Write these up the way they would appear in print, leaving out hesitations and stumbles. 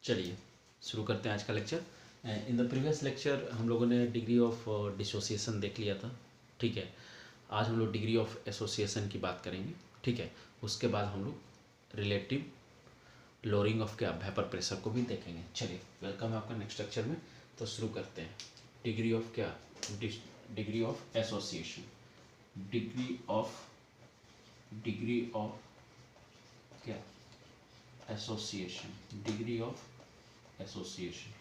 चलिए शुरू करते हैं आज का lecture. In the previous lecture हम लोगों ने डिग्री ऑफ डिसोसिएशन देख लिया था। ठीक है, आज हम लोग डिग्री ऑफ एसोसिएशन की बात करेंगे। ठीक है, उसके बाद हम लोग रिलेटिव लोअरिंग ऑफ क्या वेपर प्रेशर को भी देखेंगे। चलिए, वेलकम है आपका नेक्स्ट लेक्चर में। तो शुरू करते हैं। डिग्री ऑफ क्या, degree of association, degree of क्या, एसोसिएशन, डिग्री ऑफ एसोसिएशन।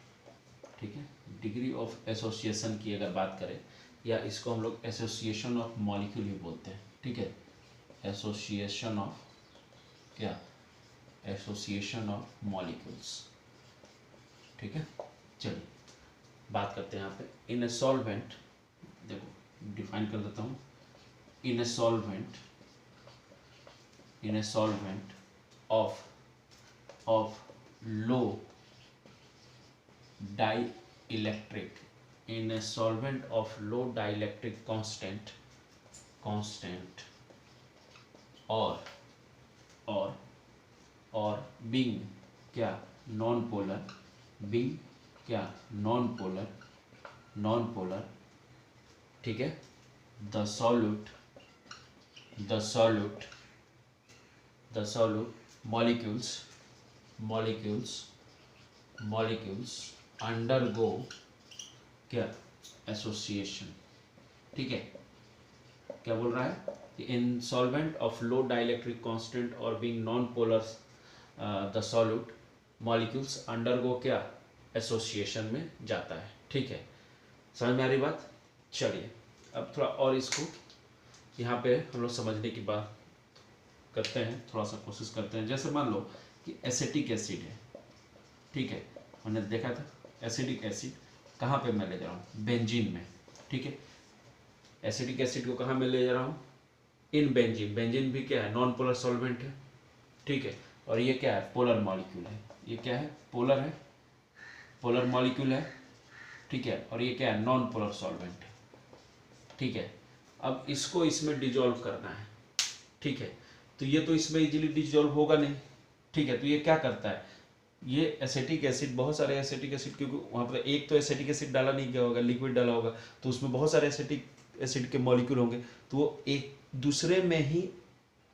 ठीक है, डिग्री ऑफ एसोसिएशन की अगर बात करें, या इसको हम लोग एसोसिएशन ऑफ मॉलिक्यूल भी बोलते हैं। ठीक है, एसोसिएशन ऑफ क्या, एसोसिएशन ऑफ मॉलिक्यूल्स। ठीक है, चलिए बात करते हैं यहाँ पे। इन ए सॉल्वेंट, देखो डिफाइन कर देता हूँ। In a solvent of low dielectric, in a solvent of low dielectric constant or being क्या नॉन पोलर, being क्या नॉन पोलर। ठीक है, the solute molecules अंडरगो क्या, एसोसिएशन। ठीक है, क्या बोल रहा है कि in solvent of low dielectric constant और being non polar the solute molecules undergo क्या, एसोसिएशन में जाता है। ठीक है, समझ में आ रही बात। चलिए अब थोड़ा और इसको यहाँ पे हम लोग समझने की बात करते हैं, थोड़ा सा कोशिश करते हैं। जैसे मान लो कि एसिटिक एसिड है। ठीक है, हमने देखा था एसिडिक एसिड कहाँ पे मैं ले जा रहा हूँ, बेंजीन में। ठीक है, एसिडिक एसिड को कहाँ में ले जा रहा हूँ, इन बेंजीन। बेंजीन भी क्या है, नॉन पोलर सॉल्वेंट है। ठीक है, और ये क्या है, पोलर मॉलिक्यूल है। ये क्या है, पोलर है, पोलर मॉलिक्यूल है। ठीक है, और ये क्या है, नॉन पोलर सॉल्वेंट है। ठीक है, अब इसको इसमें डिजोल्व करना है। ठीक है, तो ये तो इसमें इजीली डिजोल्व होगा नहीं। ठीक है, तो ये क्या करता है, ये एसिटिक एसिड, बहुत सारे एसिटिक एसिड, क्योंकि वहाँ पर एक तो एसिटिक एसिड डाला नहीं गया होगा, लिक्विड डाला होगा, तो उसमें बहुत सारे एसिटिक एसिड के मॉलिक्यूल होंगे, तो वो एक दूसरे में ही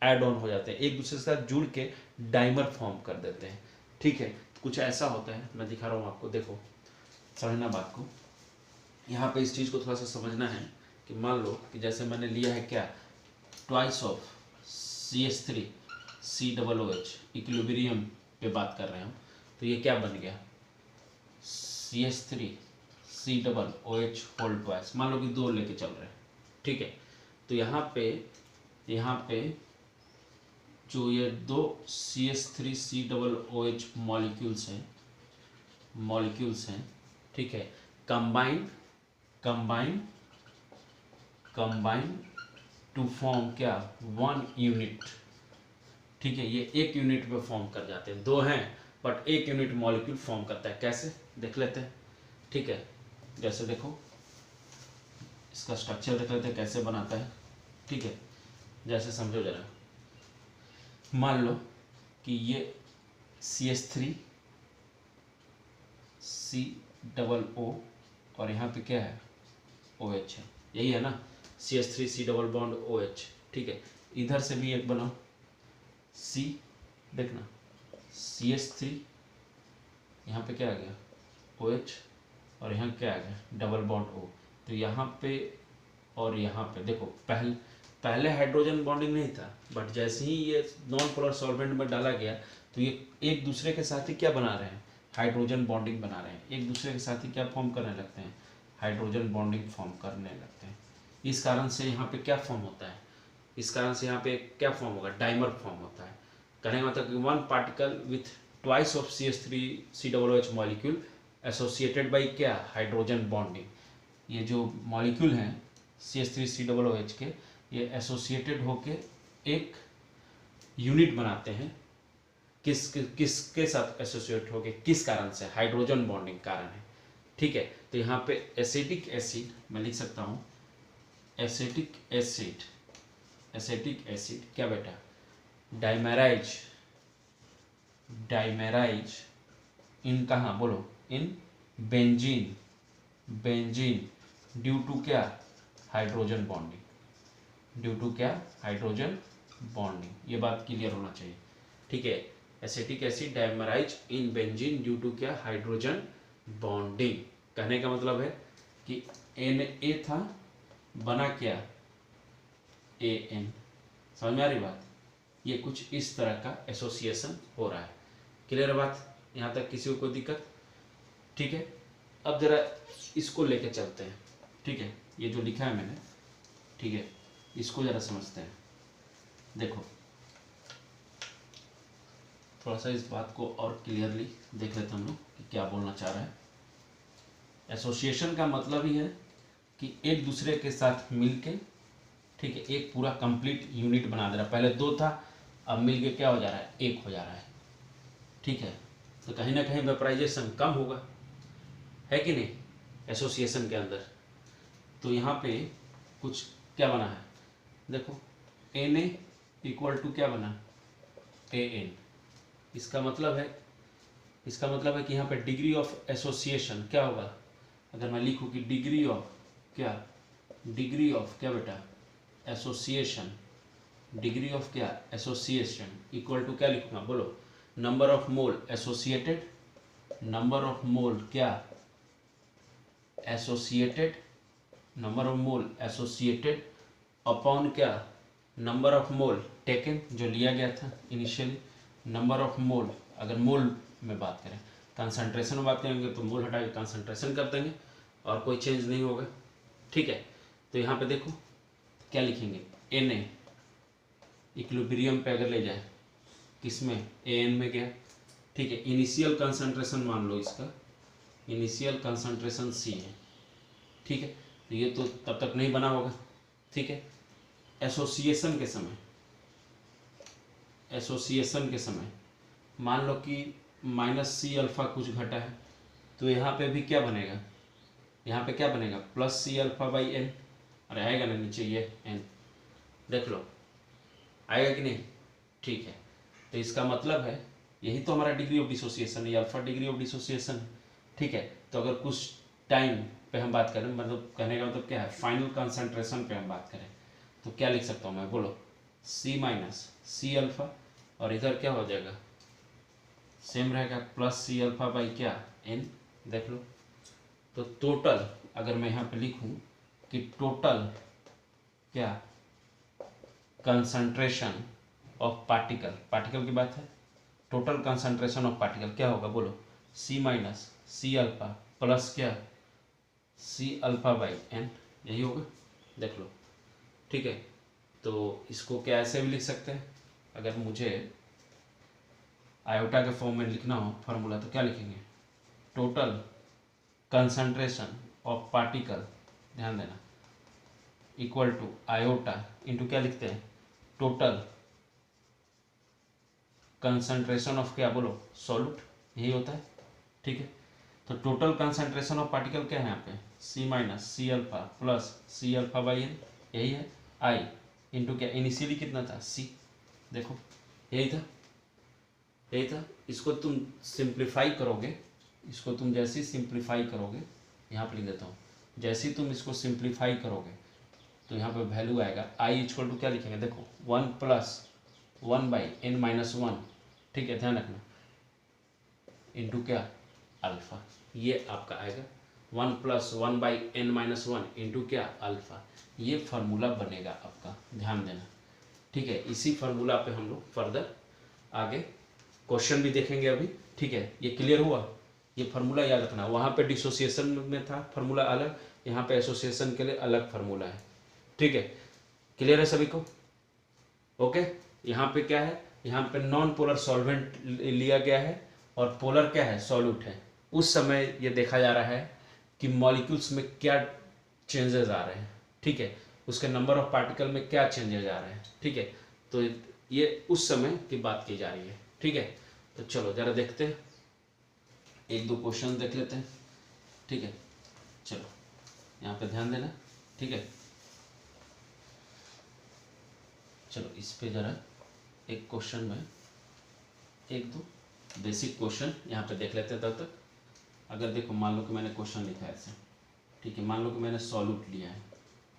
ऐड ऑन हो जाते हैं, एक दूसरे के साथ जुड़ के डाइमर फॉर्म कर देते हैं। ठीक है, तो कुछ ऐसा होता है, मैं दिखा रहा हूँ आपको, देखो समझना बात को। यहाँ पे इस चीज़ को थोड़ा सा समझना है कि मान लो कि जैसे मैंने लिया है क्या, twice of CH3 COOH, equilibrium पे बात कर रहे हैं हम, तो ये क्या बन गया, CH3 COOH होल ट्वाइस। मान लो कि दो लेके चल रहे हैं। ठीक है, तो यहाँ पे जो ये दो CH3 COOH मॉलिक्यूल्स हैं। ठीक है, कंबाइन टू फॉर्म क्या, वन यूनिट। ठीक है, ये एक यूनिट पे फॉर्म कर जाते हैं, दो हैं बट एक यूनिट मॉलिक्यूल फॉर्म करता है। कैसे देख लेते हैं। ठीक है, जैसे देखो इसका स्ट्रक्चर देख लेते हैं कैसे बनाता है। ठीक है, जैसे समझो जरा, मान लो कि ये CH3 COO और यहाँ पे क्या है, OH है, यही है ना, CH3 C double bond OH। ठीक है, इधर से भी एक बनाओ, C, देखना CH3, यहाँ पे क्या आ गया, OH, और यहाँ क्या आ गया, डबल बॉन्ड O। तो यहाँ पे और यहाँ पे देखो, पहले हाइड्रोजन बॉन्डिंग नहीं था, बट जैसे ही ये नॉन पोलर सॉल्वेंट में डाला गया, तो ये एक दूसरे के साथ ही क्या बना रहे हैं, हाइड्रोजन बॉन्डिंग बना रहे हैं। एक दूसरे के साथ ही क्या फॉर्म करने लगते हैं, हाइड्रोजन बॉन्डिंग फॉर्म करने लगते हैं। इस कारण से यहाँ पे क्या फॉर्म होता है, इस कारण से यहाँ पे क्या फॉर्म होगा, डाइमर फॉर्म होता है। कहने का मतलब कि one particle with twice of CH3 COOH molecule associated by क्या, हाइड्रोजन बॉन्डिंग। ये जो मॉलिक्यूल हैं CH3 COOH के, ये एसोसिएटेड होके एक यूनिट बनाते हैं। किसके साथ एसोसिएट होके, किस कारण से, हाइड्रोजन बॉन्डिंग कारण है। ठीक है, तो यहाँ पे एसिटिक एसिड मैं लिख सकता हूँ, एसिटिक एसिड क्या बेटा, डाइमेराइज इन कहाँ बोलो, in benzene, benzene due to क्या, हाइड्रोजन बॉन्डिंग, ड्यू टू क्या, हाइड्रोजन बॉन्डिंग। ये बात क्लियर होना चाहिए, ठीक है। Acetic acid dimerise in benzene due to क्या, हाइड्रोजन बॉन्डिंग। कहने का मतलब है कि Na था, बना क्या, An। समझ में आ रही बात, ये कुछ इस तरह का एसोसिएशन हो रहा है। क्लियर है बात, यहाँ तक किसी को कोई दिक्कत, ठीक है। अब जरा इसको लेके चलते हैं, ठीक है। ये जो लिखा है मैंने, ठीक है, इसको जरा समझते हैं। देखो थोड़ा सा इस बात को और क्लियरली देख लेते हम लोग कि क्या बोलना चाह रहा है। एसोसिएशन का मतलब ही है कि एक दूसरे के साथ मिलके, ठीक है, एक पूरा कंप्लीट यूनिट बना दे रहा है। पहले दो था, अब मिलके क्या हो जा रहा है, एक हो जा रहा है, ठीक है। तो कहीं ना कहीं वेपराइजेशन कम होगा, है कि नहीं, एसोसिएशन के अंदर। तो यहाँ पे कुछ क्या बना है, देखो Na इक्वल टू क्या बना, An। इसका मतलब है कि यहाँ पे डिग्री ऑफ एसोसिएशन क्या होगा, अगर मैं लिखूँ कि डिग्री ऑफ क्या, डिग्री ऑफ क्या बेटा, एसोसिएशन, डिग्री ऑफ क्या, एसोसिएशन इक्वल टू क्या लिखूँगा बोलो, number of mole associated, number of mole क्या, associated, number of mole associated upon क्या, नंबर ऑफ मोल टेकन, जो लिया गया था इनिशियली, नंबर ऑफ मोल, अगर मोल में बात करें, कंसंट्रेशन में बात करेंगे तो मोल हटा के कंसंट्रेशन कर देंगे और कोई चेंज नहीं होगा, ठीक है। तो यहाँ पे देखो क्या लिखेंगे, Na इक्विलिब्रियम पे अगर ले जाए, किसमें, An में गया, ठीक है। इनिशियल कंसंट्रेशन मान लो इसका, इनिशियल कंसंट्रेशन C है, ठीक है। तो ये तो तब तक नहीं बना होगा, ठीक है। एसोसिएशन के समय, एसोसिएशन के समय मान लो कि -C अल्फा कुछ घटा है, तो यहाँ पे भी क्या बनेगा, यहाँ पे क्या बनेगा, +C अल्फा बाई N। अरे आएगा ना नीचे ये N, देख लो आएगा कि नहीं, ठीक है। तो इसका मतलब है यही तो हमारा डिग्री ऑफ डिसोसिएशन है, अल्फा डिग्री ऑफ डिसोसिएशन, ठीक है। तो अगर कुछ टाइम पे हम बात करें, मतलब कहने का मतलब क्या है, फाइनल कंसंट्रेशन पे हम बात करें, तो क्या लिख सकता हूँ मैं बोलो, C अल्फा, और इधर क्या हो जाएगा, सेम रहेगा +C अल्फा बाई क्या N, देख लो। तो टोटल अगर मैं यहाँ पे लिखूँ कि टोटल क्या, कंसंट्रेशन ऑफ पार्टिकल, पार्टिकल की बात है, टोटल कंसंट्रेशन ऑफ पार्टिकल क्या होगा बोलो, C अल्फा प्लस क्या, C अल्फा बाई N, यही होगा, देख लो, ठीक है। तो इसको क्या ऐसे भी लिख सकते हैं, अगर मुझे आयोटा के फॉर्म में लिखना हो फार्मूला, तो क्या लिखेंगे, टोटल कंसंट्रेशन ऑफ पार्टिकल, ध्यान देना, इक्वल टू आयोटा इंटू क्या लिखते हैं, टोटल कंसंट्रेशन ऑफ क्या बोलो, सॉल्यूट, यही होता है, ठीक है। तो टोटल कंसंट्रेशन ऑफ पार्टिकल क्या है यहाँ पे, C alpha plus C alpha by N, यही है, I इंटू क्या, इनिशियली कितना था C, देखो यही था। इसको तुम सिंप्लीफाई करोगे, इसको तुम जैसे ही सिंप्लीफाई करोगे, यहाँ पर लिख देता हूँ, जैसे ही तुम इसको सिंप्लीफाई करोगे तो यहाँ पे वैल्यू आएगा I इक्वल टू क्या लिखेंगे, देखो 1 + 1 बाई N-1, ठीक है, ध्यान रखना, इंटू क्या, अल्फा, ये आपका आएगा 1 + 1 बाई N-1 इंटू क्या, अल्फा। ये फार्मूला बनेगा आपका, ध्यान देना, ठीक है। इसी फार्मूला पे हम लोग फर्दर आगे क्वेश्चन भी देखेंगे अभी, ठीक है। ये क्लियर हुआ, ये फार्मूला याद रखना, वहाँ पे डिसोसिएशन में था फार्मूला अलग, यहाँ पे एसोसिएशन के लिए अलग फार्मूला है, ठीक है। क्लियर है सभी को, ओके। यहाँ पे क्या है, यहाँ पे नॉन पोलर सॉल्वेंट लिया गया है और पोलर क्या है, सॉल्यूट है। उस समय ये देखा जा रहा है कि मॉलिक्यूल्स में क्या चेंजेस आ रहे हैं, ठीक है, उसके नंबर ऑफ पार्टिकल में क्या चेंजेस आ रहे हैं, ठीक है। तो ये उस समय की बात की जा रही है, ठीक है। तो चलो जरा देखते हैं, एक दो क्वेश्चन देख लेते हैं, ठीक है। चलो यहाँ पे ध्यान देना, ठीक है। चलो इस पे ज़रा एक क्वेश्चन में एक दो बेसिक क्वेश्चन यहाँ पे देख लेते हैं तब तक। अगर देखो मान लो कि मैंने क्वेश्चन लिखा है ऐसे, ठीक है, मान लो कि मैंने सॉल्यूट लिया है,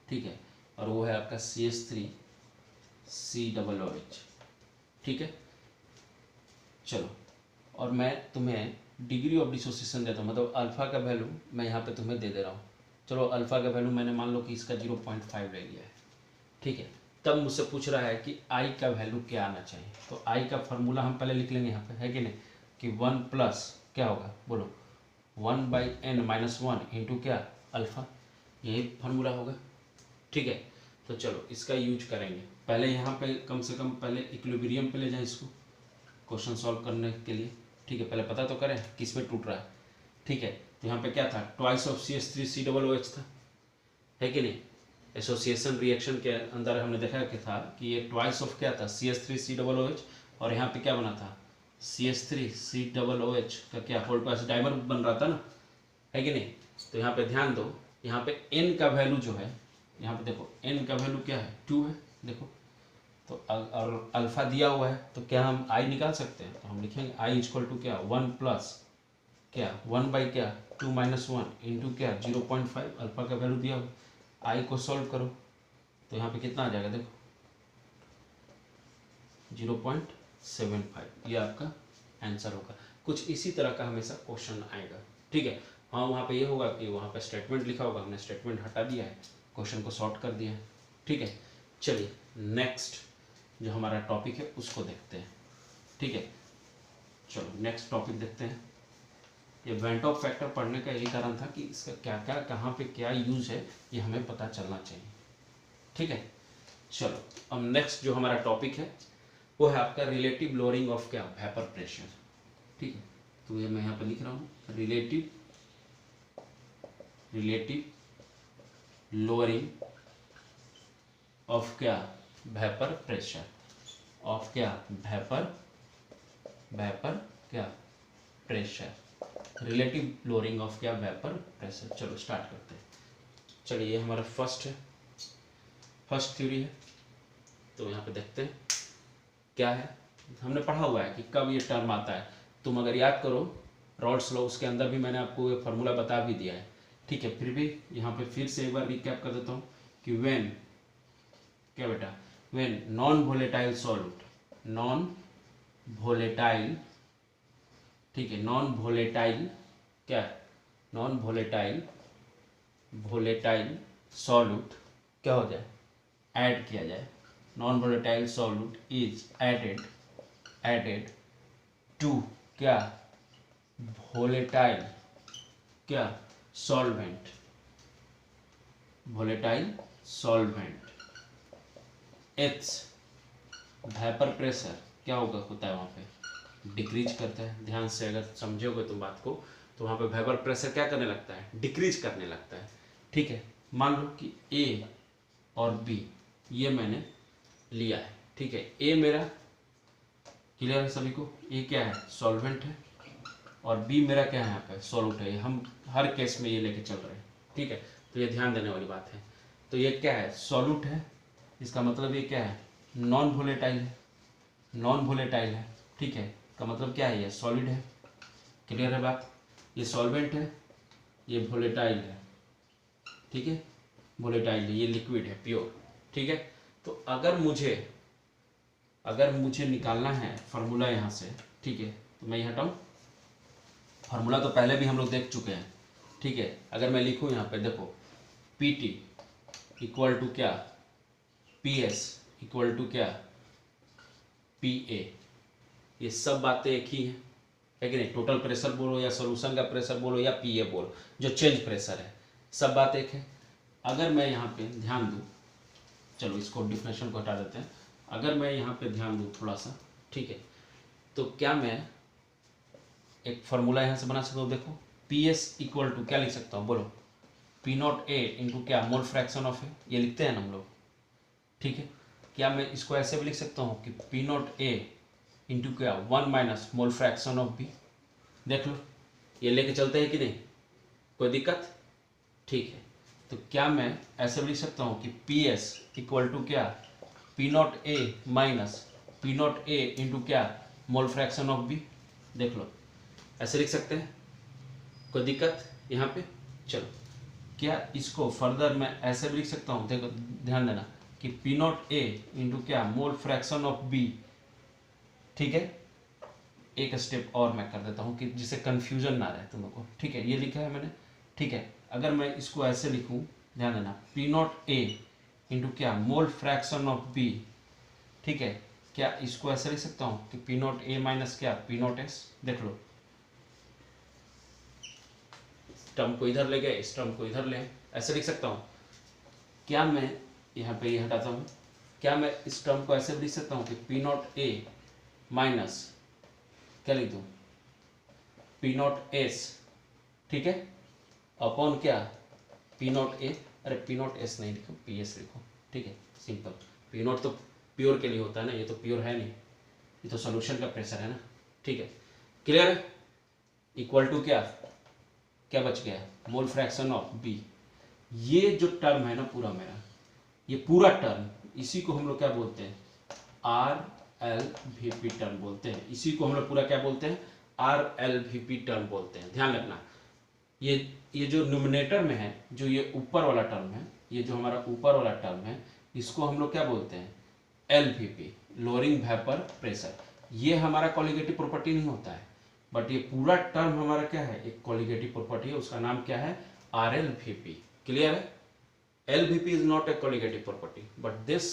ठीक है, और वो है आपका CH3COOH, ठीक है। चलो, और मैं तुम्हें डिग्री ऑफ डिसोसिएशन देता हूँ, मतलब अल्फ़ा का वैल्यू मैं यहाँ पे तुम्हें दे रहा हूँ। चलो अल्फ़ा का वैल्यू मैंने मान लो कि इसका 0.5 ले लिया है, ठीक है। तब मुझसे पूछ रहा है कि आई का वैल्यू क्या आना चाहिए। तो आई का फार्मूला हम पहले लिख लेंगे यहाँ पे, है कि नहीं, कि 1 प्लस क्या होगा बोलो, 1/n-1 इंटू क्या अल्फ़ा, यही फार्मूला होगा, ठीक है। तो चलो इसका यूज करेंगे। पहले यहाँ पे कम से कम पहले इक्विलिब्रियम पे ले जाए इसको क्वेश्चन सॉल्व करने के लिए, ठीक है। पहले पता तो करें किस में टूट रहा है, ठीक है। तो यहाँ पे क्या था, ट्वाइस ऑफ CH3COOH था, है कि नहीं। एसोसिएशन रिएक्शन के अंदर हमने देखा कि था कि ये ट्वाइस ऑफ क्या था, CH3COOH, और यहाँ पे क्या बना था, CH3COOH का क्या होल ट्वाइस डाइमर बन रहा था ना, है कि नहीं। तो यहाँ पे ध्यान दो, यहाँ पे n का वैल्यू जो है, यहाँ पे देखो n का वैल्यू क्या है, 2 है, देखो। तो और अल्फा दिया हुआ है, तो क्या हम i निकाल सकते हैं। तो हम लिखेंगे i इक्वल टू क्या 1 प्लस क्या 1 बाई क्या 2 माइनस 1 इंटू क्या 0.5, अल्फा का वैल्यू दिया हुआ, i को सॉल्व करो तो यहाँ पे कितना आ जाएगा, देखो 0.75, ये आपका आंसर होगा। कुछ इसी तरह का हमेशा क्वेश्चन आएगा, ठीक है। हाँ, वहाँ पे ये होगा कि वहाँ पे स्टेटमेंट लिखा होगा, हमने स्टेटमेंट हटा दिया है, क्वेश्चन को सॉर्ट कर दिया है, ठीक है। चलिए नेक्स्ट जो हमारा टॉपिक है उसको देखते हैं, ठीक है। चलो नेक्स्ट टॉपिक देखते हैं। ये वेंट ऑफ फैक्टर पढ़ने का यही कारण था कि इसका क्या क्या कहाँ पे क्या यूज है ये हमें पता चलना चाहिए, ठीक है। चलो अब नेक्स्ट जो हमारा टॉपिक है वो है आपका रिलेटिव लोअरिंग ऑफ क्या वेपर प्रेशर, ठीक है। तो ये मैं यहाँ पे लिख रहा हूँ रिलेटिव लोअरिंग ऑफ क्या वेपर प्रेशर, ऑफ क्या वेपर क्या प्रेशर, रिलेटिव लोअरिंग ऑफ क्या वेपर प्रेशर। चलो स्टार्ट करते हैं। चलिए ये हमारा फर्स्ट थ्योरी है, तो यहाँ पे देखते हैं क्या है। हमने पढ़ा हुआ है कि कब ये टर्म आता है, तुम अगर याद करो रॉल्स लॉ उसके अंदर भी मैंने आपको ये फार्मूला बता भी दिया है, ठीक है। फिर भी यहाँ पे फिर से एक बार रिकैप कर देता हूँ कि व्हेन क्या बेटा, when non volatile solute, non volatile, ठीक है, नॉन वोलेटाइल क्या, नॉन वोलेटाइल सॉल्यूट क्या हो जाए, ऐड किया जाए, non volatile solute is added to क्या वोलेटाइल क्या solvent, volatile solvent, its vapour pressure क्या होगा, होता है वहाँ पे डिक्रीज करता है। ध्यान से अगर समझोगे तुम बात को तो वहाँ पे वेपर प्रेशर क्या करने लगता है, डिक्रीज करने लगता है, ठीक है। मान लो कि ए और बी ये मैंने लिया है, ठीक है। ए मेरा क्लियर है सभी को, ए क्या है सॉल्वेंट है, और बी मेरा क्या है यहाँ पे सॉल्यूट है। हम हर केस में ये लेके चल रहे हैं, ठीक है। तो ये ध्यान देने वाली बात है। तो ये क्या है सॉल्यूट है, इसका मतलब ये क्या है नॉन वोलेटाइल है, नॉन वोलेटाइल है, ठीक है। का मतलब क्या है, ये सॉलिड है, क्लियर है बात। ये सॉल्वेंट है, ये वोलेटाइल है, ठीक है, वोलेटाइल है, ये लिक्विड है प्योर, ठीक है। तो अगर मुझे निकालना है फार्मूला यहाँ से, ठीक है, तो मैं ये हटाऊँ, फार्मूला तो पहले भी हम लोग देख चुके हैं, ठीक है। अगर मैं लिखूँ यहाँ पे देखो PT इक्वल टू क्या PS इक्वल टू क्या PA, ये सब बातें एक ही हैं, है कि नहीं। टोटल प्रेशर बोलो या सॉल्यूशन का प्रेशर बोलो या PA बोलो, जो चेंज प्रेशर है, सब बात एक है। अगर मैं यहाँ पे ध्यान दूँ, चलो इसको डिफिनेशन को हटा देते हैं, अगर मैं यहाँ पे ध्यान दूँ थोड़ा सा, ठीक है, तो क्या मैं एक फार्मूला यहाँ से बना सकता हूँ। देखो PS इक्वल टू क्या लिख सकता हूँ बोलो, P0A इंटू क्या मोल फ्रैक्शन ऑफ ए, ये लिखते हैं ना हम लोग, ठीक है। क्या मैं इसको ऐसे भी लिख सकता हूँ कि P0A इंटू क्या 1 minus mole fraction of b, देख लो ये लेके चलते हैं कि नहीं, कोई दिक्कत, ठीक है। तो क्या मैं ऐसे भी लिख सकता हूँ कि PS इक्वल टू क्या P0A माइनस P0A इंटू क्या मोल फ्रैक्शन ऑफ बी, देख लो, ऐसे लिख सकते हैं, कोई दिक्कत यहाँ पे? चलो, क्या इसको फर्दर मैं ऐसे भी लिख सकता हूँ, देखो ध्यान देना कि पी नॉट ए इंटू क्या मोल फ्रैक्शन ऑफ बी, ठीक है। एक स्टेप और मैं कर देता हूँ कि जिससे कंफ्यूजन ना रहे तुम लोग को, ठीक है। ये लिखा है मैंने, ठीक है। अगर मैं इसको ऐसे लिखूँ, ध्यान देना, पी नॉट ए इंटू क्या मोल फ्रैक्शन ऑफ बी, ठीक है। क्या इसको ऐसे लिख सकता हूँ कि पी नॉट ए माइनस क्या पी नॉट एस, देख लो, टर्म को इधर ले गए, इस टर्म को इधर ले, ऐसे लिख सकता हूँ। क्या मैं यहाँ पे ये हटाता हूँ, क्या मैं इस टर्म को ऐसे भी लिख सकता हूँ कि पी नॉट ए माइनस क्या लिख दूँ, पी नॉट एस, ठीक है, अपॉन क्या पी नॉट ए, अरे पी नॉट एस नहीं लिखो, पी एस लिखो, ठीक है, सिंपल। पी नॉट तो प्योर के लिए होता है ना, ये तो प्योर है नहीं, ये तो सोल्यूशन का प्रेशर है ना, ठीक है। क्लियर है? इक्वल टू क्या, क्या बच गया, मोल फ्रैक्शन ऑफ बी। ये जो टर्म है ना पूरा मेरा, ये पूरा टर्म, इसी को हम लोग क्या बोलते हैं, are L V P term बोलते हैं। इसी को हम लोग पूरा क्या बोलते हैं, are L V P term बोलते हैं। ध्यान रखना, ये जो न्यूमरेटर में है, जो ये ऊपर वाला टर्म है, ये जो हमारा ऊपर वाला टर्म है, इसको हम लोग क्या बोलते हैं, L V P, lowering vapour pressure. ये हमारा कॉलिगेटिव प्रॉपर्टी नहीं होता है, बट ये पूरा टर्म हमारा क्या है, एक कॉलिगेटिव प्रॉपर्टी है, उसका नाम क्या है, R L V P. Clear है? L V P is not a colligative property, but this,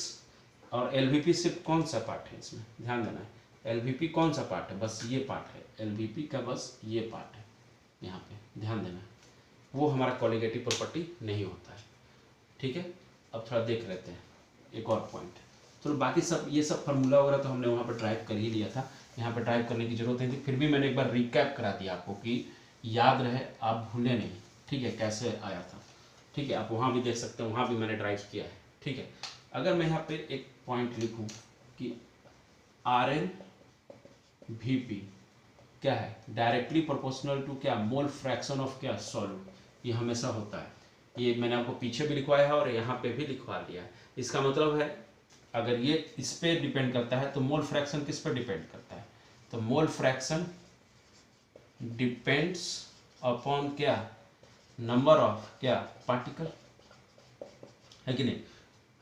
और एल वी पी सिर्फ कौन सा पार्ट है इसमें, ध्यान देना है, एल वी पी कौन सा पार्ट है, बस ये पार्ट है, एल वी पी का बस ये पार्ट है, यहाँ पे ध्यान देना है, वो हमारा कॉलिगेटिव प्रॉपर्टी नहीं होता है, ठीक है। अब थोड़ा देख लेते हैं एक और पॉइंट। चलो, बाकी सब ये सब फार्मूला वगैरह तो हमने वहाँ पर ड्राइव कर ही लिया था, यहाँ पर ड्राइव करने की जरूरत नहीं थी, फिर भी मैंने एक बार रिकैप करा दिया आपको कि याद रहे, आप भूले नहीं, ठीक है, कैसे आया था, ठीक है। आप वहाँ भी देख सकते हैं, वहाँ भी मैंने ड्राइव किया है, ठीक है। अगर मैं यहाँ पे एक पॉइंट लिखूँ कि आर एन वी पी क्या है, डायरेक्टली प्रोपोर्शनल टू क्या मोल फ्रैक्शन ऑफ क्या सॉल्यूट, ये हमेशा होता है। ये मैंने आपको पीछे भी लिखवाया है और यहाँ पे भी लिखवा दिया है। इसका मतलब है अगर ये इस पे डिपेंड करता है तो मोल फ्रैक्शन किस पर डिपेंड करता है, तो मोल फ्रैक्शन डिपेंड्स अपॉन क्या, नंबर ऑफ क्या पार्टिकल, है कि नहीं।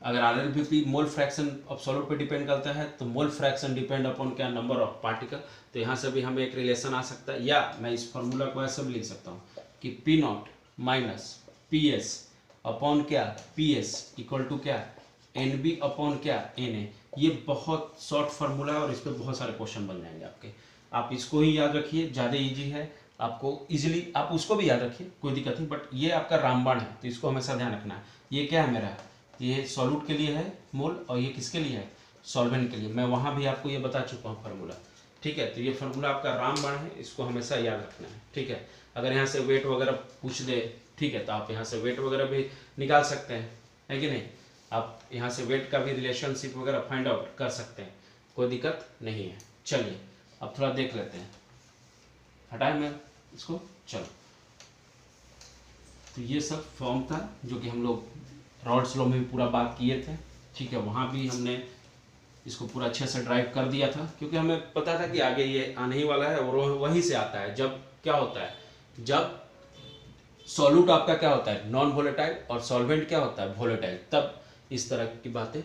अगर are L V P mole fraction of solute पे डिपेंड करता है तो मोल फ्रैक्शन डिपेंड अपॉन क्या, नंबर ऑफ पार्टिकल। तो यहाँ से भी हमें एक रिलेशन आ सकता है, या मैं इस फॉर्मूला को ऐसे भी लिख सकता हूँ कि p naught minus p s upon क्या पी एस इक्वल टू क्या एन बी अपॉन क्या एन ए। ये बहुत शॉर्ट फार्मूला है और इस पर बहुत सारे क्वेश्चन बन जाएंगे आपके, आप इसको ही याद रखिए, ज़्यादा ईजी है आपको, इजीली आप उसको भी याद रखिए, कोई दिक्कत नहीं, बट ये आपका रामबाण है तो इसको हमेशा ध्यान रखना है। ये क्या है मेरा, ये सॉल्यूट के लिए है मोल, और ये किसके लिए है, सॉल्वेंट के लिए। मैं वहाँ भी आपको ये बता चुका हूँ फार्मूला, ठीक है। तो ये फार्मूला आपका रामबाण है, इसको हमेशा याद रखना है, ठीक है। अगर यहाँ से वेट वगैरह पूछ दे, ठीक है, तो आप यहाँ से वेट वगैरह भी निकाल सकते हैं, है कि नहीं। आप यहाँ से वेट का भी रिलेशनशिप वगैरह फाइंड आउट कर सकते हैं, कोई दिक्कत नहीं है। चलिए अब थोड़ा देख लेते हैं, हटाए मैं इसको, चलो। तो ये सब फॉर्म था जो कि हम लोग रॉड्स लॉ में भी पूरा बात किए थे, ठीक है। वहाँ भी हमने इसको पूरा अच्छे से ड्राइव कर दिया था, क्योंकि हमें पता था कि आगे ये आने ही वाला है, और वहीं से आता है। जब क्या होता है, जब सॉल्यूट आपका क्या होता है, नॉन वोलेटाइल, और सॉल्वेंट क्या होता है, वोलेटाइल, तब इस तरह की बातें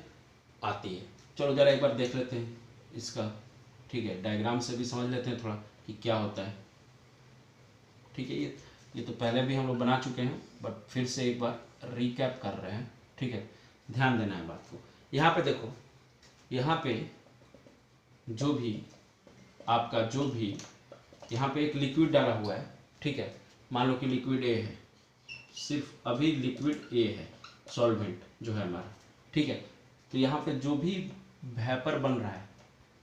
आती है। चलो जरा एक बार देख लेते हैं इसका, ठीक है, डायग्राम से भी समझ लेते हैं थोड़ा कि क्या होता है, ठीक है। ये तो पहले भी हम लोग बना चुके हैं, बट फिर से एक बार रिकैप कर रहे हैं, ठीक है। ध्यान देना है बात को। यहाँ पे देखो, यहाँ पे जो भी आपका जो भी यहाँ पे एक लिक्विड डाला हुआ है, ठीक है। मान लो कि लिक्विड ए है, सिर्फ अभी लिक्विड ए है, सॉल्वेंट जो है हमारा, ठीक है। तो यहाँ पे जो भी वेपर बन रहा है,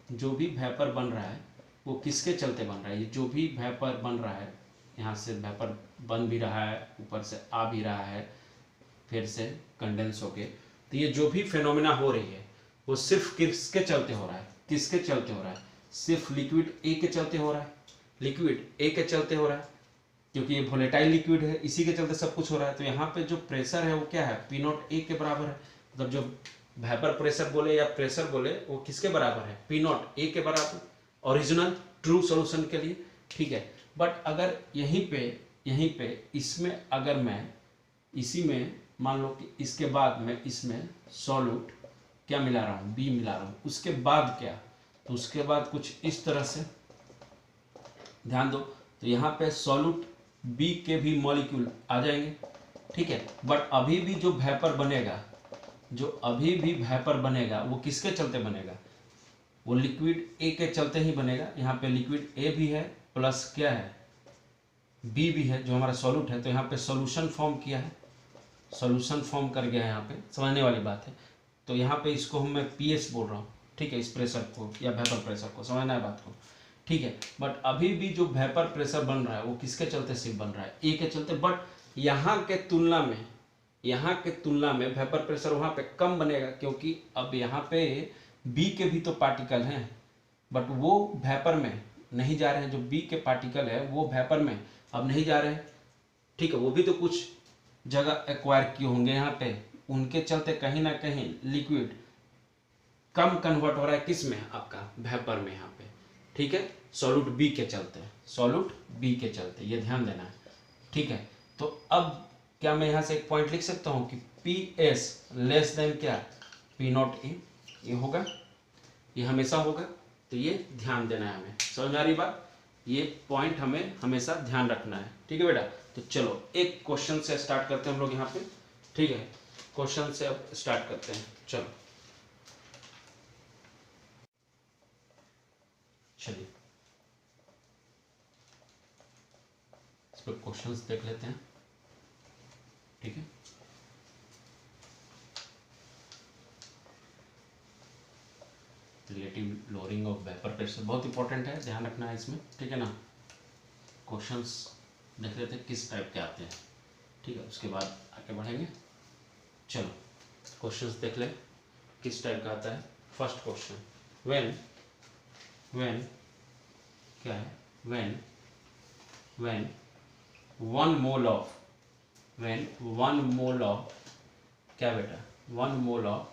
जो भी वेपर बन रहा है वो किसके चलते बन रहा है, ये जो भी वेपर बन रहा है, यहाँ से वेपर बन भी रहा है, ऊपर से आ भी रहा है, फिर से कंडेंस होके, तो ये जो भी फिनोमेना हो रही है वो सिर्फ किसके चलते हो रहा है, किसके चलते हो रहा है, सिर्फ लिक्विड ए के चलते हो रहा है, लिक्विड ए के चलते हो रहा है, क्योंकि ये वोलेटाइल लिक्विड है, इसी के चलते सब कुछ हो रहा है। तो यहाँ पे जो प्रेशर है वो क्या है, पी नॉट ए के बराबर है, मतलब जो वेपर प्रेशर बोले या प्रेशर बोले वो किसके बराबर है, पी नॉट ए के बराबर, ओरिजिनल ट्रू सॉल्यूशन के लिए, ठीक है। बट अगर यहीं पे इसमें अगर मैं इसी में मान लो कि इसके बाद मैं इसमें सॉल्यूट क्या मिला रहा हूँ, बी मिला रहा हूँ, उसके बाद क्या, तो उसके बाद कुछ इस तरह से ध्यान दो, तो यहाँ पे सॉल्यूट बी के भी मॉलिक्यूल आ जाएंगे, ठीक है। बट अभी भी जो वेपर बनेगा, वो किसके चलते बनेगा, वो लिक्विड ए के चलते ही बनेगा। यहाँ पे लिक्विड ए भी है प्लस क्या है, बी भी है जो हमारा सॉल्यूट है, तो यहाँ पे सॉल्यूशन फॉर्म किया है, सॉल्यूशन फॉर्म कर गया है, यहाँ पे समझने वाली बात है। तो यहाँ पे इसको मैं पीएस बोल रहा हूँ, ठीक है, इस प्रेशर को या वेपर प्रेशर को, समझना है बात को, ठीक है। बट अभी भी जो वेपर प्रेशर बन रहा है वो किसके चलते सिर्फ बन रहा है, ए के चलते। बट यहाँ के तुलना में वेपर प्रेशर वहाँ पे कम बनेगा, क्योंकि अब यहाँ पे बी के भी तो पार्टिकल हैं, बट वो वेपर में नहीं जा रहे हैं, जो बी के पार्टिकल है वो वेपर में अब नहीं जा रहे हैं, ठीक है। वो भी तो कुछ जगह एक्वायर किए होंगे यहाँ पे, उनके चलते कहीं ना कहीं लिक्विड कम कन्वर्ट हो रहा है, किस में, आपका वेपर में यहाँ पे, ठीक है, सॉल्यूट बी के चलते, ये ध्यान देना है, ठीक है। तो अब क्या मैं यहाँ से एक पॉइंट लिख सकता हूँ कि पी एस लेस देन क्या, पी नॉट ए, ये होगा, ये हमेशा होगा। तो ये ध्यान देना है हमें, समझ में आ रही बात, ये पॉइंट हमें हमेशा ध्यान रखना है, ठीक है बेटा। तो चलो एक क्वेश्चन से स्टार्ट करते हैं हम लोग यहाँ पे, ठीक है, क्वेश्चन से अब स्टार्ट करते हैं, चलो चलिए इस पर क्वेश्चंस देख लेते हैं, ठीक है। Relative lowering of vapour pressure बहुत इंपॉर्टेंट है, ध्यान रखना है इसमें, ठीक है ना। क्वेश्चंस देख लेते हैं किस टाइप के आते हैं, ठीक है, उसके बाद आगे बढ़ेंगे। चलो क्वेश्चंस देख ले किस टाइप का आता है। फर्स्ट क्वेश्चन, व्हेन क्या है, व्हेन 1 मोल ऑफ क्या बेटा, 1 mole of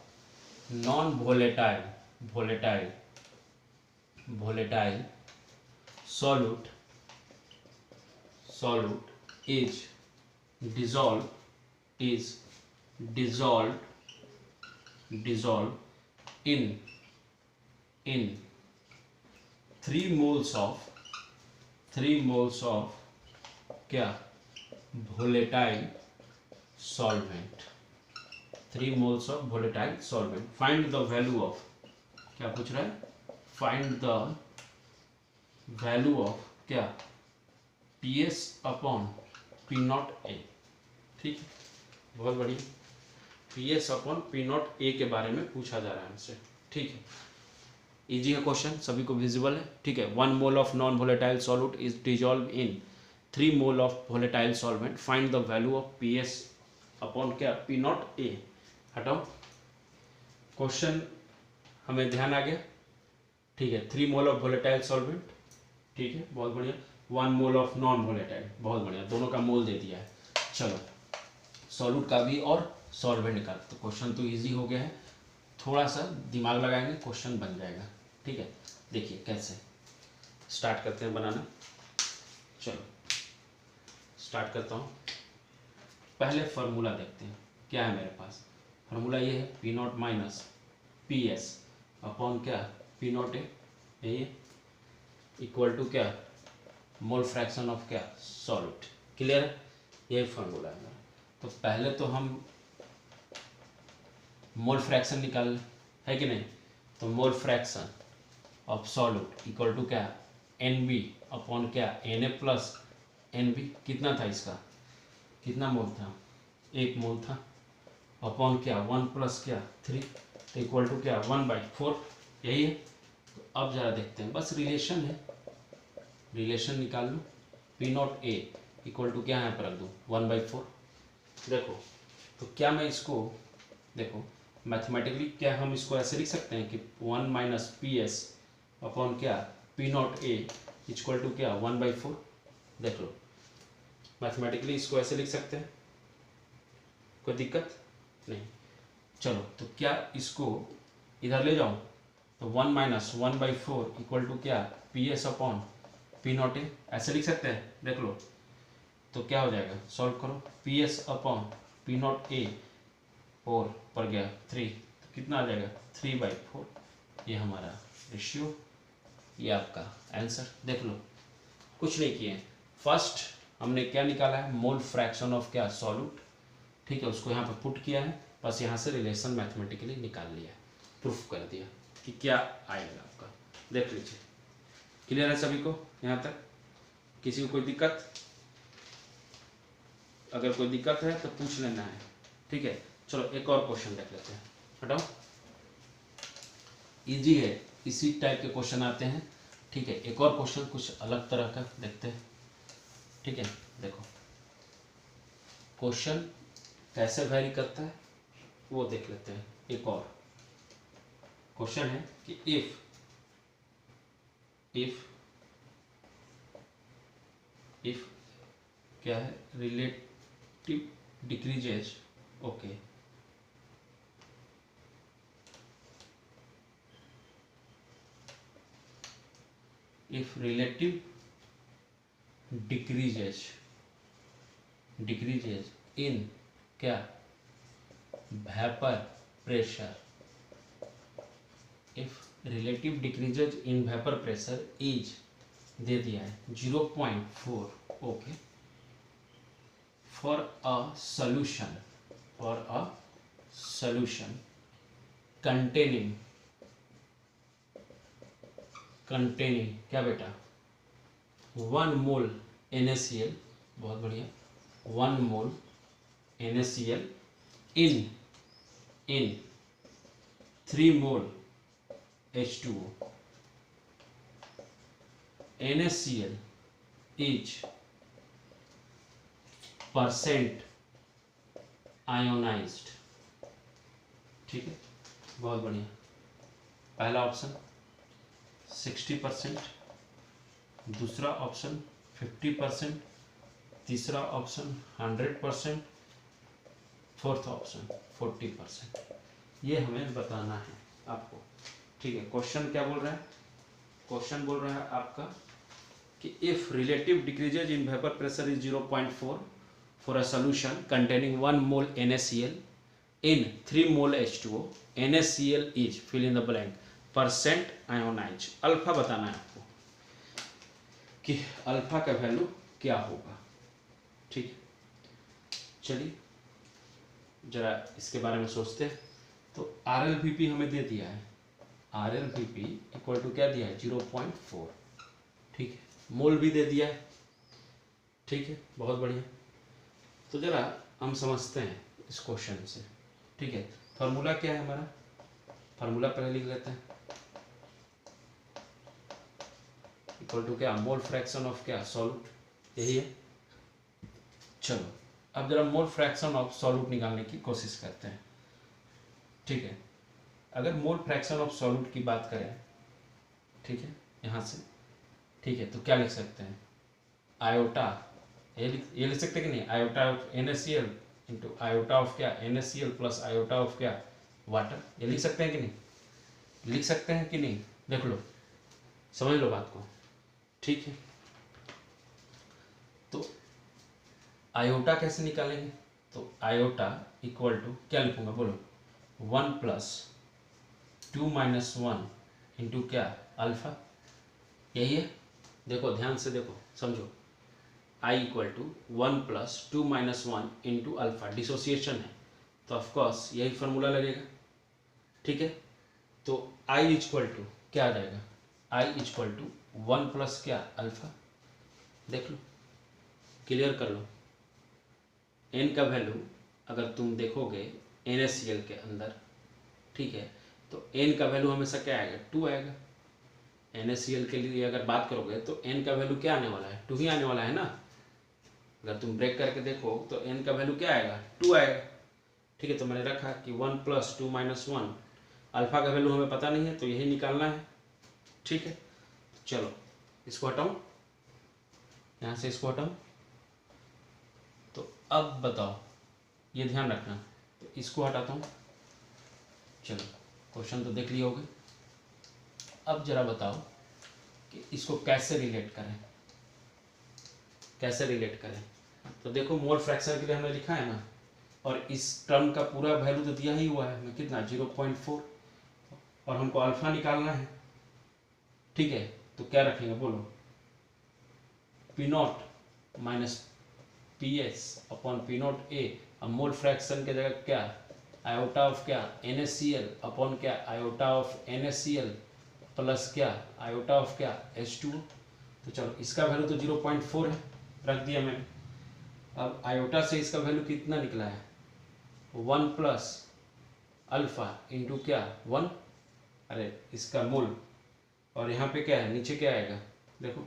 non volatile solute is dissolved in 3 moles of क्या, volatile solvent, 3 moles of volatile solvent, find the value of, क्या पूछ रहा है, फाइंड द वैल्यू ऑफ क्या, PS अपॉन P नॉट ए, ठीक है, बहुत बढ़िया, PS अपॉन P नॉट ए के बारे में पूछा जा रहा है हमसे, ठीक है। इजी है क्वेश्चन, सभी को विजिबल है, ठीक है। 1 mole of non volatile solute is dissolve in 3 mole of volatile solvent, find the value of PS upon क्या, P नॉट ए। हटाओ, क्वेश्चन हमें ध्यान आ गया, ठीक है। 3 मोल ऑफ वोलेटाइल सॉल्वेंट, ठीक है, बहुत बढ़िया। 1 मोल ऑफ नॉन वोलेटाइल, बहुत बढ़िया, दोनों का मोल दे दिया है। चलो सॉल्यूट का भी और सॉल्वेंट का, तो क्वेश्चन तो इजी हो गया है, थोड़ा सा दिमाग लगाएंगे क्वेश्चन बन जाएगा, ठीक है। देखिए कैसे स्टार्ट करते हैं बनाना, चलो स्टार्ट करता हूँ। पहले फार्मूला देखते हैं, क्या है मेरे पास, फार्मूला ये है, P not minus PS upon क्या, P नॉट ए, यही इक्वल टू क्या, मोल फ्रैक्शन ऑफ क्या, सॉल्यूट, क्लियर है, यही फार्मूला है। तो पहले तो हम मोल फ्रैक्शन निकाल, है कि नहीं, तो mole fraction of solute equal to क्या, NB अपॉन क्या, Na प्लस NB, कितना था इसका, कितना मोल था, 1 मोल था, अपॉन क्या 1 प्लस क्या 3, तो इक्वल टू क्या 1/4, यही है। तो अब जरा देखते हैं, बस रिलेशन है, रिलेशन निकाल लूँ, P naught a equal to क्या यहाँ पर रख दूँ 1/4। देखो तो क्या मैं इसको, देखो मैथमेटिकली क्या हम इसको ऐसे लिख सकते हैं कि 1 माइनस PS अपॉन क्या P naught a equal to क्या 1/4। देख लो मैथमेटिकली इसको ऐसे लिख सकते हैं, कोई दिक्कत नहीं। चलो तो क्या इसको इधर ले जाऊं, तो 1 माइनस 1/4 इक्वल टू क्या, p s upon p not a, ऐसे लिख सकते हैं, देख लो। तो क्या हो जाएगा, सॉल्व करो, P s upon p not a और पर गया 3, तो कितना आ जाएगा 3/4, ये हमारा रेशियो, ये आपका आंसर। देख लो, कुछ नहीं किए, फर्स्ट हमने क्या निकाला है, मोल फ्रैक्शन ऑफ क्या, सॉल्यूट, ठीक है, उसको यहाँ पर पुट किया है, बस यहाँ से रिलेशन मैथमेटिकली निकाल लिया, प्रूफ कर दिया कि क्या आएगा आपका। देख लीजिए, क्लियर है सभी को यहाँ तक, किसी को कोई दिक्कत, अगर कोई दिक्कत है तो पूछ लेना है, ठीक है। चलो एक और क्वेश्चन देख लेते हैं, हटाओ, इजी है, इसी टाइप के क्वेश्चन आते हैं, ठीक है। एक और क्वेश्चन कुछ अलग तरह का देखते हैं, ठीक है। देखो क्वेश्चन कैसे वेरी करता है वो देख लेते हैं। एक और क्वेश्चन है कि इफ क्या है, relative decreases, okay, if relative decreases in क्या, vapour pressure, if relative decreases in vapour pressure is, दे दिया है 0.4, okay, for a solution containing क्या बेटा, 1 मोल NaCl, बहुत बढ़िया, 1 mole NaCl in 3 mole H2O, NaCl is % ionized, ठीक है, बहुत बढ़िया। पहला ऑप्शन 60%, दूसरा ऑप्शन 50%, तीसरा ऑप्शन 100%, फोर्थ ऑप्शन 40%, ये हमें बताना है आपको, ठीक है। क्वेश्चन क्या बोल रहा है, क्वेश्चन बोल रहा है आपका कि if relative decreases in vapour pressure is 0.4 for a solution containing 1 mole NaCl in 3 mole H2O, NaCl is fill in the blank % ionise, alpha बताना है आपको कि अल्फा का वैल्यू क्या होगा, ठीक है। चलिए जरा इसके बारे में सोचते हैं। तो RLVP हमें दे दिया है, RLVP इक्वल टू क्या दिया है 0.4, ठीक है, मोल भी दे दिया है, ठीक है, बहुत बढ़िया। तो जरा हम समझते हैं इस क्वेश्चन से, ठीक है। फार्मूला क्या है हमारा, फार्मूला पहले लिख लेते हैं, इक्वल टू क्या, मोल फ्रैक्शन ऑफ क्या, सॉल्यूट, यही है। चलो अब जरा मोल फ्रैक्शन ऑफ सॉल्यूट निकालने की कोशिश करते हैं, ठीक है। अगर मोल फ्रैक्शन ऑफ सॉल्यूट की बात करें, ठीक है, यहाँ से, ठीक है, तो क्या लिख सकते हैं, आयोटा, ये लिख सकते हैं कि नहीं, iota of NaCl into iota of क्या, NaCl प्लस आयोटा ऑफ क्या, वाटर, ये लिख सकते हैं कि नहीं, लिख सकते हैं कि नहीं, देख लो, समझ लो बात को, ठीक है। तो आयोटा कैसे निकालेंगे, तो आयोटा इक्वल टू क्या लिखूंगा, बोलो, 1 + 2 - 1 इंटू क्या, अल्फा, यही है। देखो ध्यान से देखो, समझो, I equal to 1 + 2 - 1 into alpha, dissociation है तो ऑफकोर्स यही फार्मूला लगेगा, ठीक है। तो I इक्वल टू क्या आ जाएगा, I इक्वल टू 1 + क्या, अल्फा, देख लो, क्लियर कर लो। n का वैल्यू अगर तुम देखोगे NaCl के अंदर, ठीक है, तो n का वैल्यू हमेशा क्या आएगा, 2 आएगा। NaCl के लिए अगर बात करोगे तो n का वैल्यू क्या आने वाला है, 2 ही आने वाला है ना। अगर तुम ब्रेक करके देखो तो n का वैल्यू क्या आएगा, 2 आएगा, ठीक है। तो मैंने रखा कि 1 + 2 - 1, अल्फा का वैल्यू हमें पता नहीं है तो यही निकालना है, ठीक है। चलो इसको हटाऊं, यहाँ से इसको हटाऊं, तो अब बताओ, ये ध्यान रखना, तो इसको हटाता हूँ। चलो क्वेश्चन तो देख लिए होगे, अब जरा बताओ कि इसको कैसे रिलेट करें, कैसे रिलेट करें। तो देखो मोल फ्रैक्शन के लिए हमने लिखा है ना, और इस टर्म का पूरा वैल्यू तो दिया ही हुआ है हमें, कितना 0.4, और हमको अल्फा निकालना है। ठीक है, तो क्या रखेंगे बोलो, P naught minus p s upon p not a. अब मोल फ्रैक्शन के जगह क्या, आयोटा ऑफ क्या NaCl अपॉन क्या आयोटा ऑफ NaCl प्लस क्या आयोटा ऑफ क्या H2O। तो चलो इसका वैल्यू तो 0.4 है, रख दिया मैंने। अब आयोटा से इसका वैल्यू कितना निकला है, 1 प्लस अल्फा इंटू क्या 1, अरे इसका मोल, और यहाँ पे क्या है नीचे क्या आएगा, देखो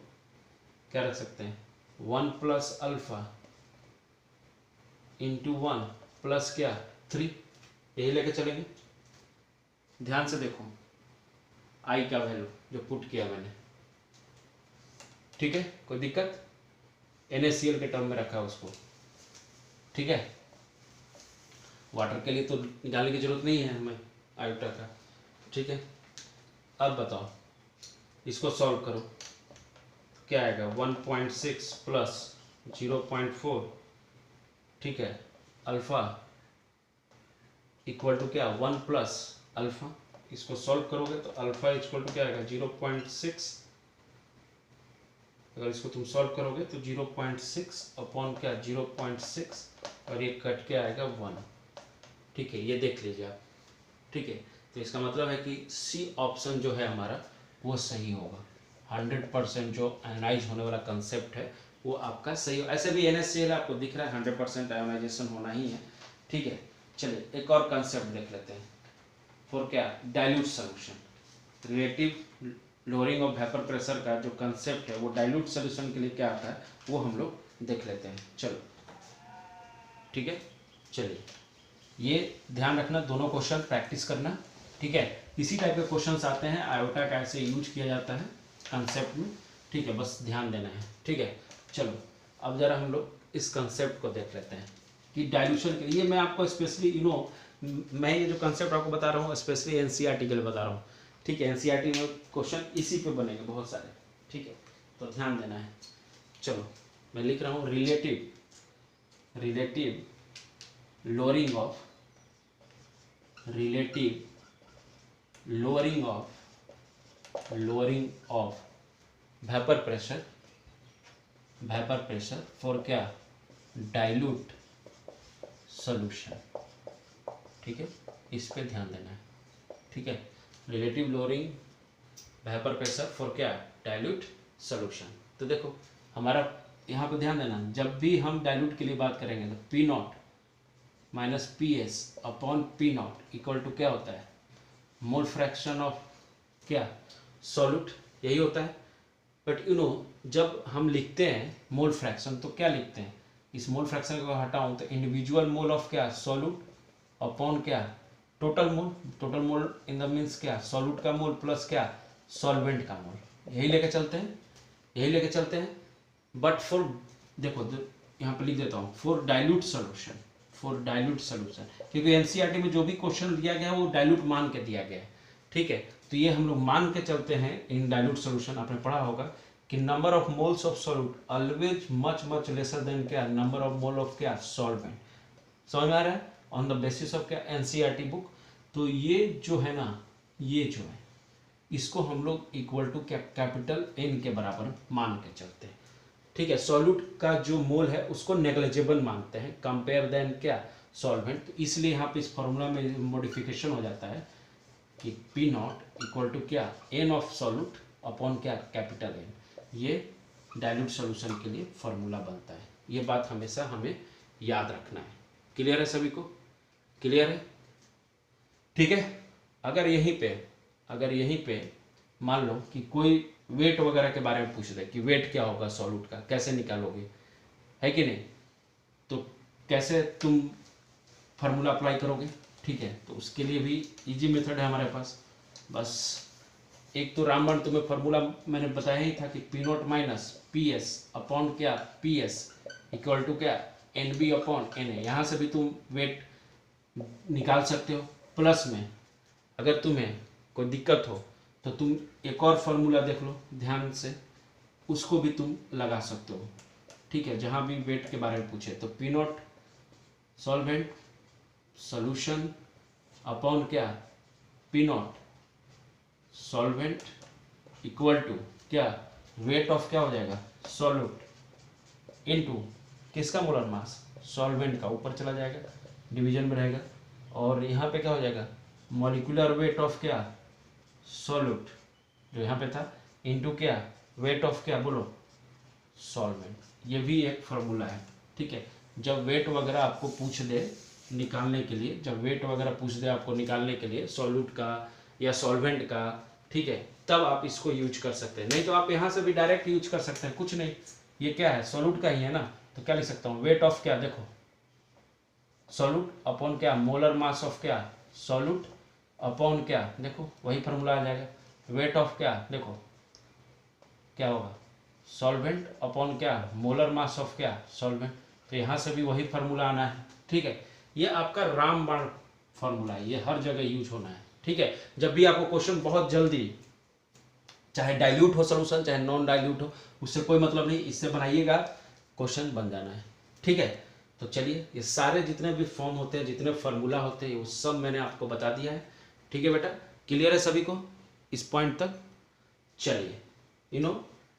क्या रख सकते हैं, 1 प्लस अल्फा इंटू 1 प्लस क्या 3, यही लेके चलेंगे। ध्यान से देखो आई का वैल्यू जो पुट किया मैंने, ठीक है, कोई दिक्कत, NaCl के टर्म में रखा उसको। ठीक है, वाटर के लिए तो निकालने की जरूरत नहीं है हमें आयोटा का। ठीक है, अब बताओ इसको सॉल्व करो, क्या आएगा 1.6 प्लस 0.4, ठीक है, अल्फा इक्वल टू क्या 1 प्लस अल्फा। इसको सॉल्व करोगे तो अल्फा इक्वल टू क्या आएगा 0.6, अगर इसको तुम सॉल्व करोगे तो 0.6 अपॉन क्या 0.6, और ये कट के आएगा 1। ठीक है, ये देख लीजिए आप। ठीक है, तो इसका मतलब है कि सी ऑप्शन जो है हमारा वो सही होगा। 100% जो आयनाइज होने वाला कंसेप्ट है वो आपका सही हो। ऐसे भी NaCl आपको दिख रहा है 100% आयोनाइजेशन होना ही है। ठीक है, चलिए एक और कंसेप्ट देख लेते हैं, फॉर क्या dilute solution. Relative lowering of vapour pressure का जो कंसेप्ट है वो डाइल्यूट सोल्यूशन के लिए क्या आता है वो हम लोग देख लेते हैं। चलो ठीक है, चलिए ये ध्यान रखना, दोनों क्वेश्चन प्रैक्टिस करना। ठीक है, इसी टाइप के क्वेश्चंस आते हैं, आयोटा कैसे यूज किया जाता है कंसेप्ट में। ठीक है, बस ध्यान देना है। ठीक है, चलो अब जरा हम लोग इस कंसेप्ट को देख लेते हैं कि डाइल्यूशन के लिए मैं आपको स्पेशली मैं ये जो कंसेप्ट आपको बता रहा हूँ स्पेशली NCERT के लिए बता रहा हूँ। ठीक है, NCERT में क्वेश्चन इसी पे बनेंगे बहुत सारे। ठीक है, तो ध्यान देना है। चलो मैं लिख रहा हूँ relative lowering of vapor pressure for क्या dilute solution। ठीक है, इस पे ध्यान देना है। ठीक है, relative lowering vapour pressure for क्या डाइल्यूट सॉल्यूशन। तो देखो हमारा यहाँ पे ध्यान देना, जब भी हम डाइल्यूट के लिए बात करेंगे तो P naught minus p s upon p naught equal to क्या होता है, मोल फ्रैक्शन ऑफ क्या सॉल्यूट, यही होता है। बट जब हम लिखते हैं मोल फ्रैक्शन तो क्या लिखते हैं, इस मोल फ्रैक्शन को हटाऊं तो इंडिविजुअल मोल ऑफ क्या सॉल्यूट अपॉन क्या total mole in the means क्या सॉल्यूट का मोल प्लस क्या सॉल्वेंट का मोल, यही लेके चलते हैं। बट फॉर देखो यहाँ पे लिख देता हूँ फॉर डाइल्यूट सोल्यूशन, क्योंकि NCERT में जो भी क्वेश्चन दिया गया है वो डाइल्यूट मान के दिया गया है। ठीक है, तो ये हम लोग मान के चलते हैं इन डाइल्यूट सोल्यूशन। आपने पढ़ा होगा कि number of moles of solute always much lesser than क्या नंबर ऑफ मोल ऑफ क्या सॉल्वेंट। समझ में आ रहा है, ऑन द बेसिस ऑफ क्या NCERT बुक। तो ये जो है ना, ये जो है इसको हम लोग इक्वल टू कैपिटल N के बराबर मान के चलते हैं। ठीक है, सॉल्यूट का जो मोल है उसको नेग्लिजिबल मानते हैं कंपेयर देन क्या सॉल्वेंट। तो इसलिए यहाँ पे इस फॉर्मूला में मॉडिफिकेशन हो जाता है कि पी नॉट इक्वल टू क्या N ऑफ सॉल्यूट अपॉन क्या कैपिटल N। ये डाइल्यूट सॉल्यूशन के लिए फॉर्मूला बनता है। ये बात हमेशा हमें याद रखना है। क्लियर है सभी को, क्लियर है? ठीक है, अगर यहीं पे मान लो कि कोई वेट वगैरह के बारे में पूछ दे कि वेट क्या होगा सॉल्यूट का, कैसे निकालोगे, है कि नहीं, तो कैसे तुम फार्मूला अप्लाई करोगे। ठीक है, तो उसके लिए भी इजी मेथड है हमारे पास। बस एक तो रामबन तुम्हें फार्मूला मैंने बताया ही था कि p naught minus p s upon क्या पी एस इक्वल टू क्या n b upon n a. यहाँ से भी तुम वेट निकाल सकते हो। प्लस में अगर तुम्हें कोई दिक्कत हो तो तुम एक और फॉर्मूला देख लो ध्यान से, उसको भी तुम लगा सकते हो, ठीक है, जहाँ भी वेट के बारे में पूछे तो P naught solvent solution upon क्या P naught solvent equal to क्या वेट ऑफ क्या हो जाएगा सॉल्यूट इनटू किसका मोलर मास सॉल्वेंट का, ऊपर चला जाएगा डिवीजन में रहेगा, और यहाँ पे क्या हो जाएगा मॉलिक्यूलर वेट ऑफ क्या सॉल्यूट जो यहाँ पे था इनटू क्या वेट ऑफ क्या बोलो सॉल्वेंट। ये भी एक फार्मूला है, ठीक है। जब वेट वगैरह आपको पूछ दे निकालने के लिए, जब वेट वगैरह पूछ दे आपको निकालने के लिए सॉल्यूट का या सॉल्वेंट का, ठीक है, तब आप इसको यूज कर सकते हैं। नहीं तो आप यहाँ से भी डायरेक्ट यूज कर सकते हैं, कुछ नहीं, ये क्या है सॉल्यूट का ही है ना, तो क्या लिख सकता हूँ वेट ऑफ क्या देखो सॉल्यूट अपॉन क्या मोलर मास ऑफ क्या सॉल्यूट अपॉन क्या देखो वही फार्मूला आ जाएगा, वेट ऑफ क्या देखो क्या होगा सॉल्वेंट अपॉन क्या मोलर मास ऑफ क्या सॉल्वेंट, तो यहाँ से भी वही फार्मूला आना है, ठीक है। ये आपका रामबाण फार्मूला है, ये हर जगह यूज होना है, ठीक है। जब भी आपको क्वेश्चन बहुत जल्दी, चाहे डाइल्यूट हो सोल्यूशन चाहे नॉन डाइल्यूट हो, उससे कोई मतलब नहीं, इससे बनाइएगा क्वेश्चन बन जाना है, ठीक है। तो चलिए ये सारे जितने भी फॉर्म होते हैं जितने फार्मूला होते हैं वो सब मैंने आपको बता दिया है, ठीक है बेटा, क्लियर है सभी को इस पॉइंट तक। चलिए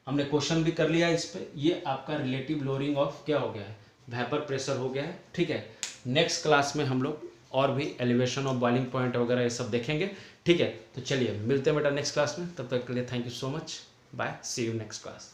हमने क्वेश्चन भी कर लिया है इस पे, ये आपका रिलेटिव लोअरिंग ऑफ क्या हो गया है वेपर प्रेशर हो गया है, ठीक है। नेक्स्ट क्लास में हम लोग और भी एलिवेशन ऑफ बॉइलिंग पॉइंट वगैरह ये सब देखेंगे, ठीक है। तो चलिए मिलते हैं बेटा नेक्स्ट क्लास में, तब तक के लिए thank you so much, bye, see you next class.